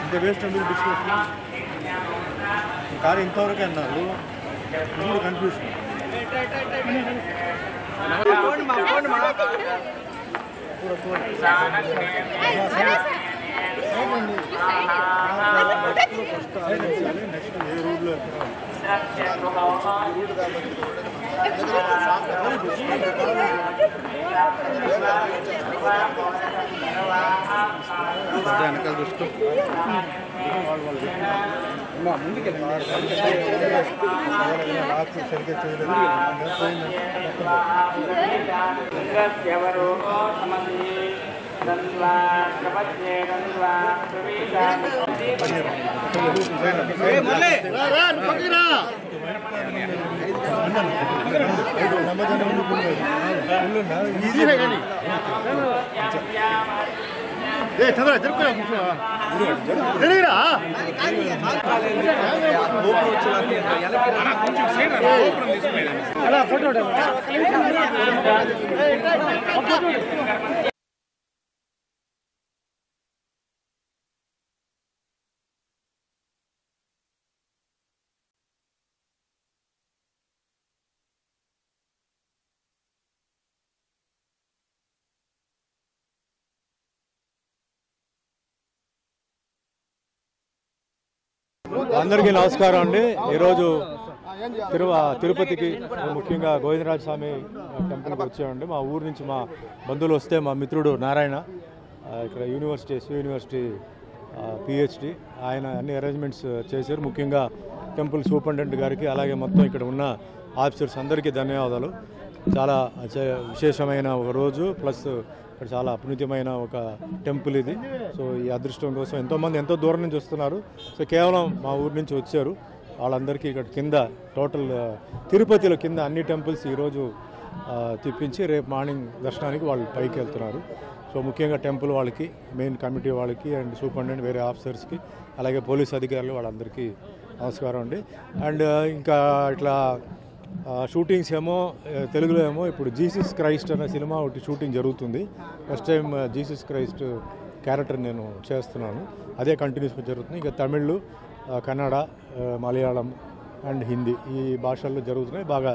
ఇంత వేస్ట్ ఎందుకు discussion car ఇంతవరకు అన్నారు ఇప్పుడు కన్ఫ్యూషన్ నెక్స్ట్ ఏ రూట్లో వెనకాల చూసుకో సరిగ్గా చేయలేదు అందరికీ నమస్కారం అండి. ఈరోజు తిరుపతికి ముఖ్యంగా గోవిందరాజ స్వామి టెంపుల్కి వచ్చామండి. మా ఊరు నుంచి మా బంధువులు వస్తే మా మిత్రుడు నారాయణ ఇక్కడ యూనివర్సిటీ పిహెచ్డి ఆయన అన్ని అరేంజ్మెంట్స్ చేశారు. ముఖ్యంగా టెంపుల్ సూపరింటెండెంట్ గారికి అలాగే మొత్తం ఇక్కడ ఉన్న ఆఫీసర్స్ అందరికీ ధన్యవాదాలు. చాలా విశేషమైన ఒక రోజు ప్లస్ ఇక్కడ చాలా అపునీతమైన ఒక టెంపుల్ ఇది. సో ఈ అదృష్టం కోసం ఎంతోమంది ఎంతో దూరం నుంచి వస్తున్నారు. సో కేవలం మా ఊరి నుంచి వచ్చారు. వాళ్ళందరికీ ఇక్కడ కింద టోటల్ తిరుపతిలో కింద అన్ని టెంపుల్స్ ఈరోజు తిప్పించి రేపు మార్నింగ్ దర్శనానికి వాళ్ళు పైకి వెళ్తున్నారు. సో ముఖ్యంగా టెంపుల్ వాళ్ళకి, మెయిన్ కమిటీ వాళ్ళకి అండ్ సూపరింటెండెంట్ వేరే ఆఫీసర్స్కి అలాగే పోలీస్ అధికారులు వాళ్ళందరికీ నమస్కారం అండి. అండ్ ఇంకా ఇట్లా షూటింగ్స్ ఏమో తెలుగులో ఏమో ఇప్పుడు జీసస్ క్రైస్ట్ అనే సినిమా ఒకటి షూటింగ్ జరుగుతుంది. First time Jesus Christ character నేను చేస్తున్నాను. అదే కంటిన్యూస్గా జరుగుతుంది. ఇంకా తమిళ్, కన్నడ, మలయాళం అండ్ హిందీ ఈ భాషల్లో జరుగుతున్నాయి. బాగా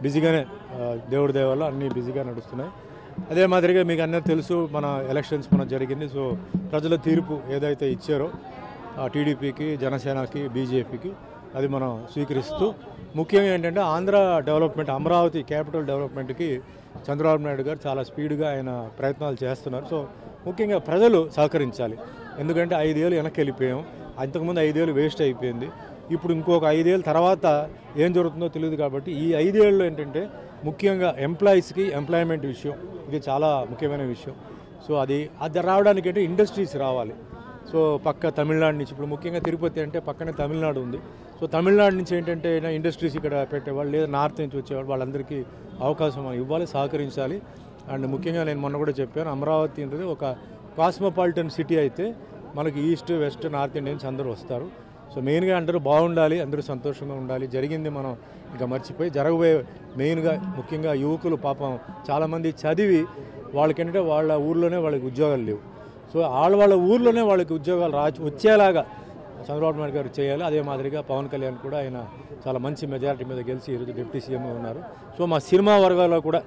బిజీగానే దేవుడి దేవాల్లో అన్నీ బిజీగా నడుస్తున్నాయి. అదే మాదిరిగా మీకు అన్నీ తెలుసు, మన ఎలక్షన్స్ మన జరిగింది. సో ప్రజల తీర్పు ఏదైతే ఇచ్చారో టీడీపీకి, జనసేనకి, బీజేపీకి అది మనం స్వీకరిస్తూ ముఖ్యంగా ఏంటంటే ఆంధ్ర డెవలప్మెంట్, అమరావతి క్యాపిటల్ డెవలప్మెంట్కి చంద్రబాబు నాయుడు గారు చాలా స్పీడ్గా ఆయన ప్రయత్నాలు చేస్తున్నారు. సో ముఖ్యంగా ప్రజలు సహకరించాలి. ఎందుకంటే 5 ఏళ్ళు వెనక్కి వెళ్ళిపోయాం. అంతకుముందు 5 ఏళ్ళు వేస్ట్ అయిపోయింది. ఇప్పుడు ఇంకొక 5 ఏళ్ళ తర్వాత ఏం జరుగుతుందో తెలియదు. కాబట్టి ఈ 5 ఏళ్ళు ఏంటంటే ముఖ్యంగా ఎంప్లాయీస్కి ఎంప్లాయ్మెంట్ విషయం ఇది చాలా ముఖ్యమైన విషయం. సో అది రావడానికి అంటే ఇండస్ట్రీస్ రావాలి. సో పక్క తమిళనాడు నుంచి, ఇప్పుడు ముఖ్యంగా తిరుపతి అంటే పక్కనే తమిళనాడు ఉంది. సో తమిళనాడు నుంచి ఏంటంటే ఇండస్ట్రీస్ ఇక్కడ పెట్టేవాళ్ళు లేదా నార్త్ నుంచి వచ్చేవాళ్ళు వాళ్ళందరికీ అవకాశం ఇవ్వాలి, సహకరించాలి. అండ్ ముఖ్యంగా నేను మొన్న కూడా చెప్పాను, అమరావతి అనేది ఒక కాస్మోపాలిటన్ సిటీ అయితే మనకి ఈస్ట్, వెస్ట్, నార్త్ ఇండియన్స్ అందరూ వస్తారు. సో మెయిన్గా అందరూ బాగుండాలి, అందరూ సంతోషంగా ఉండాలి. జరిగింది మనం ఇంకా మర్చిపోయి జరగబోయే మెయిన్గా ముఖ్యంగా యువకులు పాపం చాలామంది చదివి వాళ్ళకేంటంటే వాళ్ళ ఊర్లోనే వాళ్ళకి ఉద్యోగాలు లేవు. సో వాళ్ళ ఊర్లోనే వాళ్ళకి ఉద్యోగాలు వచ్చేలాగా చంద్రబాబు నాయుడు గారు చేయాలి. అదే మాదిరిగా పవన్ కళ్యాణ్ కూడా ఆయన చాలా మంచి మెజారిటీ మీద గెలిచి ఈరోజు డిప్యూటీ సీఎం ఉన్నారు. సో మా సినిమా వర్గాల్లో కూడా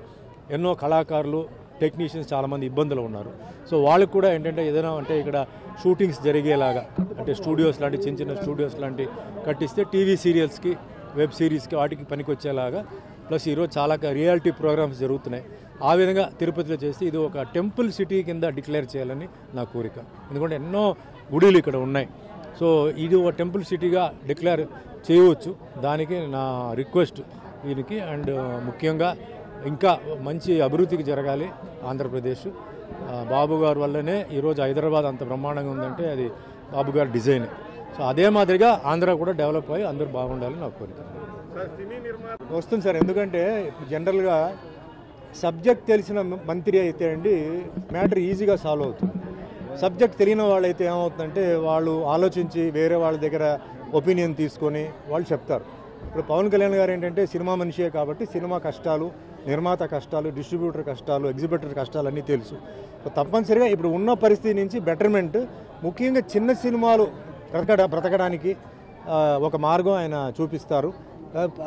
ఎన్నో కళాకారులు టెక్నీషియన్స్ చాలామంది ఇబ్బందులు ఉన్నారు. సో వాళ్ళకు కూడా ఏంటంటే ఏదైనా అంటే ఇక్కడ షూటింగ్స్ జరిగేలాగా అంటే స్టూడియోస్ లాంటి చిన్న చిన్న స్టూడియోస్ లాంటి కట్టిస్తే టీవీ సీరియల్స్కి వెబ్ సిరీస్కి వాటికి పనికొచ్చేలాగా ప్లస్ ఈరోజు చాలా రియాలిటీ ప్రోగ్రామ్స్ జరుగుతున్నాయి. ఆ విధంగా తిరుపతిలో చేసి ఇది ఒక టెంపుల్ సిటీ కింద డిక్లేర్ చేయాలని నా కోరిక. ఎందుకంటే ఎన్నో గుడిలు ఇక్కడ ఉన్నాయి. సో ఇది ఒక టెంపుల్ సిటీగా డిక్లేర్ చేయవచ్చు. దానికి నా రిక్వెస్ట్ దీనికి. అండ్ ముఖ్యంగా ఇంకా మంచి అభివృద్ధికి జరగాలి ఆంధ్రప్రదేశ్. బాబు గారి వల్లనే ఈరోజు హైదరాబాద్ అంత బ్రహ్మాండంగా ఉందంటే అది బాబు గారి డిజైన్. సో అదే మాదిరిగా ఆంధ్ర కూడా డెవలప్ అయ్యి అందరూ బాగుండాలని నా కోరిక. వస్తుంది సార్. ఎందుకంటే జనరల్గా సబ్జెక్ట్ తెలిసిన మంత్రి అయితే అండి మ్యాటర్ ఈజీగా సాల్వ్ అవుతుంది. సబ్జెక్ట్ తెలియని వాళ్ళైతే ఏమవుతుందంటే వాళ్ళు ఆలోచించి వేరే వాళ్ళ దగ్గర ఒపీనియన్ తీసుకొని వాళ్ళు చెప్తారు. ఇప్పుడు పవన్ కళ్యాణ్ గారు ఏంటంటే సినిమా మనిషే కాబట్టి సినిమా కష్టాలు, నిర్మాత కష్టాలు, డిస్ట్రిబ్యూటర్ కష్టాలు, ఎగ్జిబిటర్ కష్టాలు అన్నీ తెలుసు. తప్పనిసరిగా ఇప్పుడు ఉన్న పరిస్థితి నుంచి బెటర్మెంట్, ముఖ్యంగా చిన్న సినిమాలు బ్రతకడానికి ఒక మార్గం ఆయన చూపిస్తారు.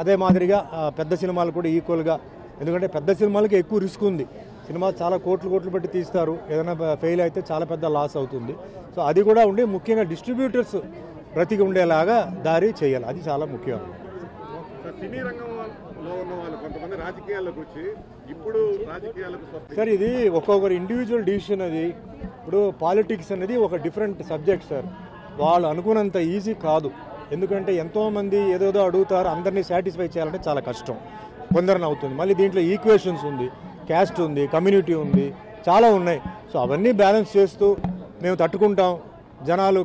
అదే మాదిరిగా పెద్ద సినిమాలు కూడా ఈక్వల్గా, ఎందుకంటే పెద్ద సినిమాలకి ఎక్కువ రిస్క్ ఉంది. సినిమా చాలా కోట్లు పెట్టి తీస్తారు, ఏదైనా ఫెయిల్ అయితే చాలా పెద్ద లాస్ అవుతుంది. సో అది కూడా ఉండి ముఖ్యంగా డిస్ట్రిబ్యూటర్స్ బ్రతికి ఉండేలాగా దారి చేయాలి, అది చాలా ముఖ్యం. సినీ రంగంలో ఉన్న వాళ్ళు కొంతమంది రాజకీయాల్లోకి వచ్చి ఇప్పుడు సార్ ఇది ఒక్కొక్కరు ఇండివిజువల్ డిసిషన్. అది ఇప్పుడు పాలిటిక్స్ అనేది ఒక డిఫరెంట్ సబ్జెక్ట్ సార్. వాళ్ళు అనుకున్నంత ఈజీ కాదు. ఎందుకంటే ఎంతోమంది ఏదోదో అడుగుతారు, అందరినీ సాటిస్ఫై చేయాలంటే చాలా కష్టం, కొందరిని అవుతుంది. మళ్ళీ దీంట్లో ఈక్వేషన్స్ ఉంది, క్యాస్ట్ ఉంది, కమ్యూనిటీ ఉంది, చాలా ఉన్నాయి. సో అవన్నీ బ్యాలెన్స్ చేస్తూ మేము తట్టుకుంటాం, జనాలు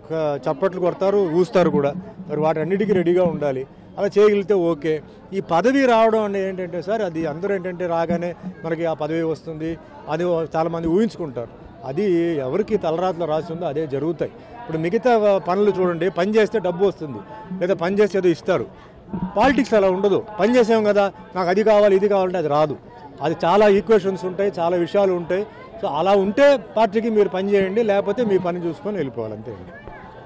చప్పట్లు కొడతారు, ఊస్తారు కూడా, మరి వాటన్నిటికీ రెడీగా ఉండాలి. అలా చేయగలిగితే ఓకే. ఈ పదవి రావడం అంటే ఏంటంటే సార్ అది అందరూ ఏంటంటే రాగానే మనకి ఆ పదవి వస్తుంది అది చాలామంది ఊహించుకుంటారు. అది ఎవరికి తలరాతలో రాసి ఉందో అదే జరుగుతాయి. ఇప్పుడు మిగతా పనులు చూడండి, పని చేస్తే డబ్బు వస్తుంది, లేదా పని చేస్తే ఏదో ఇస్తారు. పాలిటిక్స్ అలా ఉండదు. పని చేసాం కదా నాకు అది కావాలి ఇది కావాలంటే అది రాదు. అది చాలా ఈక్వేషన్స్ ఉంటాయి, చాలా విషయాలు ఉంటాయి. సో అలా ఉంటే పార్టీకి మీరు పని చేయండి, లేకపోతే మీ పని చూసుకొని వెళ్ళిపోవాలి, అంతే అండి.